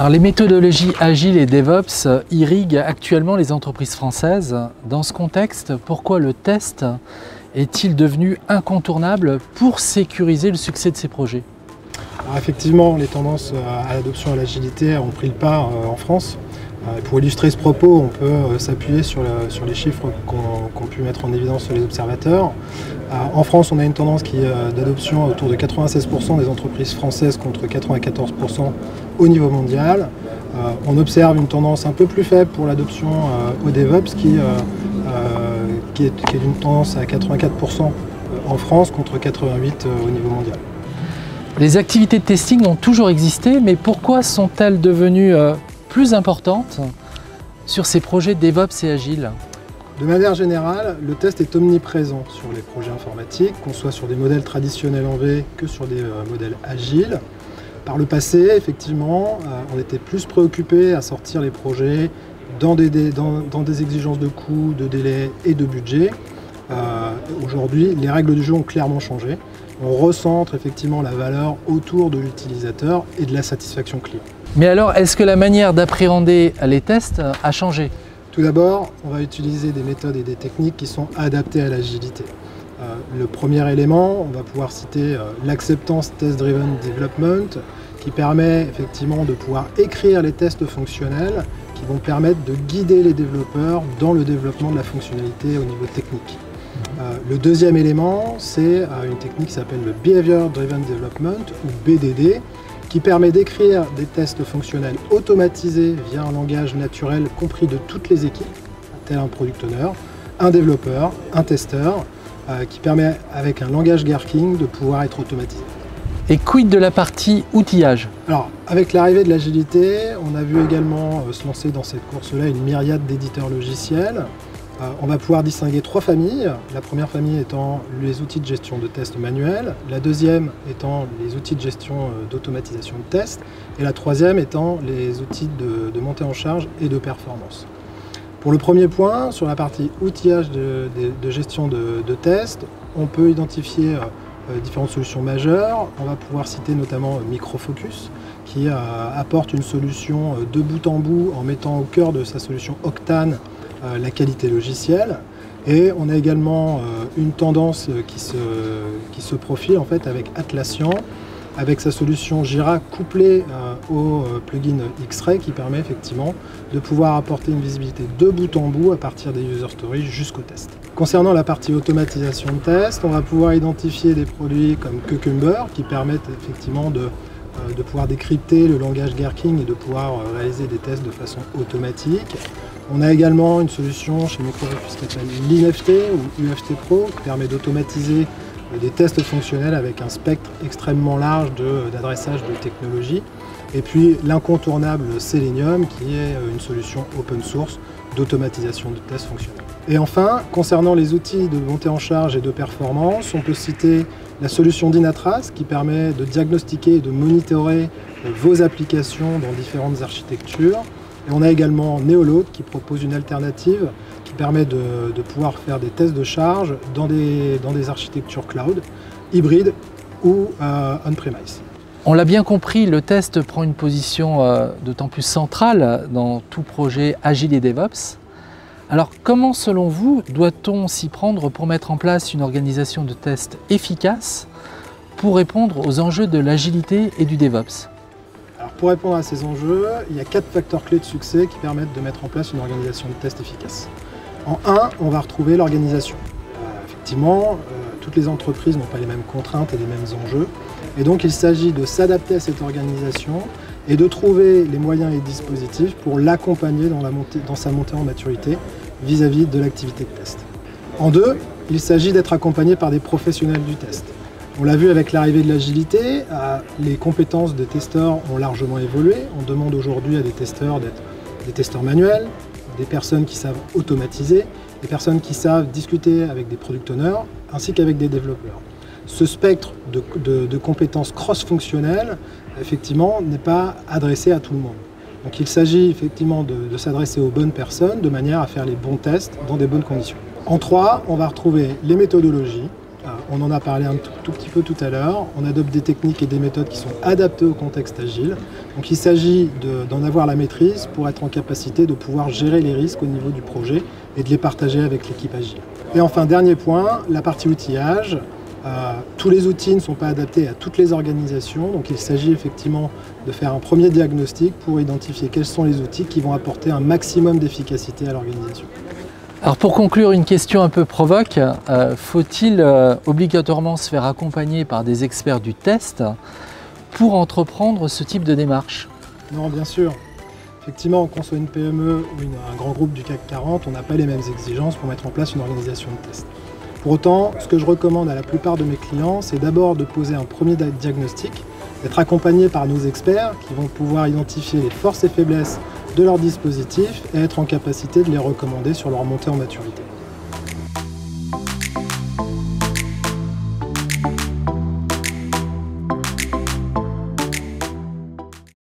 Alors, les méthodologies agiles et DevOps irriguent actuellement les entreprises françaises. Dans ce contexte, pourquoi le test est-il devenu incontournable pour sécuriser le succès de ces projets? Alors effectivement, les tendances à l'adoption à l'agilité ont pris le pas en France. Pour illustrer ce propos, on peut s'appuyer sur les chiffres qu'ont pu mettre en évidence les observateurs. En France, on a une tendance d'adoption autour de 96% des entreprises françaises contre 94% au niveau mondial. On observe une tendance un peu plus faible pour l'adoption au DevOps qui est d'une tendance à 84% en France contre 88% au niveau mondial. Les activités de testing ont toujours existé, mais pourquoi sont-elles devenues plus importantes sur ces projets DevOps et Agile? De manière générale, le test est omniprésent sur les projets informatiques, qu'on soit sur des modèles traditionnels en V que sur des modèles agiles. Par le passé, effectivement, on était plus préoccupé à sortir les projets dans des exigences de coûts, de délais et de budget. Aujourd'hui, les règles du jeu ont clairement changé. On recentre effectivement la valeur autour de l'utilisateur et de la satisfaction client. Mais alors, est-ce que la manière d'appréhender les tests a changé? Tout d'abord, on va utiliser des méthodes et des techniques qui sont adaptées à l'agilité. Le premier élément, on va pouvoir citer l'acceptance test-driven development, qui permet effectivement de pouvoir écrire les tests fonctionnels qui vont permettre de guider les développeurs dans le développement de la fonctionnalité au niveau technique. Le deuxième élément, c'est une technique qui s'appelle le Behavior Driven Development, ou BDD, qui permet d'écrire des tests fonctionnels automatisés via un langage naturel compris de toutes les équipes, tel un product owner, un développeur, un testeur, qui permet avec un langage Gherkin de pouvoir être automatisé. Et quid de la partie outillage? Alors, avec l'arrivée de l'agilité, on a vu également se lancer dans cette course-là une myriade d'éditeurs logiciels. On va pouvoir distinguer trois familles. La première famille étant les outils de gestion de tests manuels, la deuxième étant les outils de gestion d'automatisation de tests, et la troisième étant les outils de montée en charge et de performance. Pour le premier point, sur la partie outillage de gestion de tests, on peut identifier différentes solutions majeures. On va pouvoir citer notamment Microfocus, qui apporte une solution de bout en bout en mettant au cœur de sa solution Octane la qualité logicielle. Et on a également une tendance qui se profile en fait avec Atlassian, avec sa solution Jira couplée au plugin X-Ray qui permet effectivement de pouvoir apporter une visibilité de bout en bout à partir des user stories jusqu'au test. Concernant la partie automatisation de test, on va pouvoir identifier des produits comme Cucumber qui permettent effectivement de pouvoir décrypter le langage Gherkin et de pouvoir réaliser des tests de façon automatique. On a également une solution chez Microfocus qui s'appelle l'INFT ou UFT Pro qui permet d'automatiser des tests fonctionnels avec un spectre extrêmement large d'adressage de technologies. Et puis l'incontournable Selenium qui est une solution open source d'automatisation de tests fonctionnels. Et enfin, concernant les outils de montée en charge et de performance, on peut citer la solution Dynatrace qui permet de diagnostiquer et de monitorer vos applications dans différentes architectures. Et on a également Neoload qui propose une alternative qui permet de pouvoir faire des tests de charge dans des architectures cloud, hybrides ou on-premise. On l'a bien compris, le test prend une position d'autant plus centrale dans tout projet Agile et DevOps. Alors comment, selon vous, doit-on s'y prendre pour mettre en place une organisation de test efficace pour répondre aux enjeux de l'agilité et du DevOps? Alors pour répondre à ces enjeux, il y a 4 facteurs clés de succès qui permettent de mettre en place une organisation de test efficace. En 1, on va retrouver l'organisation. Effectivement, toutes les entreprises n'ont pas les mêmes contraintes et les mêmes enjeux. Et donc il s'agit de s'adapter à cette organisation et de trouver les moyens et dispositifs pour l'accompagner dans sa montée en maturité vis-à-vis de l'activité de test. En 2, il s'agit d'être accompagné par des professionnels du test. On l'a vu avec l'arrivée de l'agilité, les compétences des testeurs ont largement évolué. On demande aujourd'hui à des testeurs d'être des testeurs manuels, des personnes qui savent automatiser, des personnes qui savent discuter avec des product owners, ainsi qu'avec des développeurs. Ce spectre de compétences cross-fonctionnelles, effectivement, n'est pas adressé à tout le monde. Donc il s'agit effectivement de s'adresser aux bonnes personnes de manière à faire les bons tests dans des bonnes conditions. En 3, on va retrouver les méthodologies. on en a parlé un tout petit peu tout à l'heure, on adopte des techniques et des méthodes qui sont adaptées au contexte agile. Donc il s'agit d'en avoir la maîtrise pour être en capacité de pouvoir gérer les risques au niveau du projet et de les partager avec l'équipe agile. Et enfin, dernier point, la partie outillage. Tous les outils ne sont pas adaptés à toutes les organisations, donc il s'agit effectivement de faire un premier diagnostic pour identifier quels sont les outils qui vont apporter un maximum d'efficacité à l'organisation. Alors pour conclure, une question un peu provoque, faut-il obligatoirement se faire accompagner par des experts du test pour entreprendre ce type de démarche? Non, bien sûr. Effectivement, qu'on soit une PME ou un grand groupe du CAC 40, on n'a pas les mêmes exigences pour mettre en place une organisation de test. Pour autant, ce que je recommande à la plupart de mes clients, c'est d'abord de poser un premier diagnostic, d'être accompagné par nos experts qui vont pouvoir identifier les forces et faiblesses de leur dispositif et être en capacité de les recommander sur leur montée en maturité.